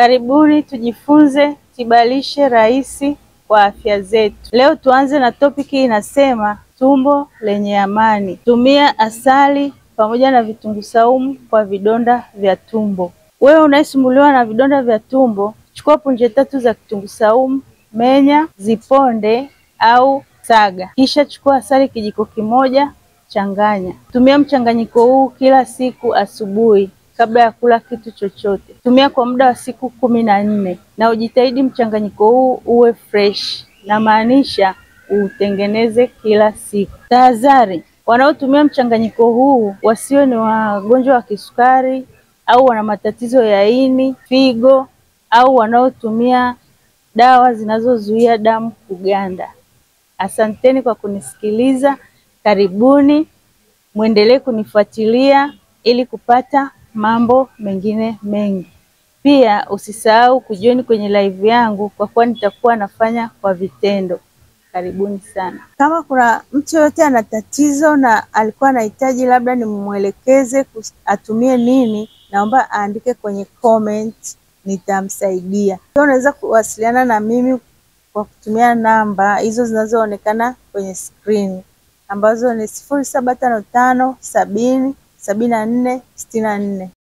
Karibuni tujifunze tiba lishe rahisi kwa afya zetu. Leo tuanze na topiki inasema tumbo lenye amani. Tumia asali pamoja na vitunguu saumu kwa vidonda vya tumbo. Wewe unayesumbuliwa na vidonda vya tumbo, chukua punje 3 za kitunguu saumu, menya, ziponde au saga. Kisha chukua asali kijiko kimoja, changanya. Tumia mchanganyiko huu kila siku asubuhi kabla ya kula kitu chochote. Tumia kwa muda wa siku 14 na ujitahidi mchanganyiko huu uwe fresh, na maanisha utengeneze kila siku. Tahadhari: wanaotumia mchanganyiko huu wasiwe ni wagonjwa wa kisukari au wana matatizo ya ini, figo au wanaotumia dawa zinazozuia damu kuganda. Asanteni kwa kunisikiliza. Karibuni, muendelee kunifuatilia ili kupata mambo mengine mengi. Pia usisahau kujoin kwenye live yangu kwa kuwa nitakuwa nafanya kwa vitendo. Karibuni sana. Kama kuna mtu yote ana tatizo na alikuwa anahitaji labda nimwelekeze atumie nini, naomba aandike kwenye comment, nitamsaidia. Pia unaweza kuwasiliana na mimi kwa kutumia namba hizo zinazoonekana kwenye screen ambazo ni 0755 70 74 64.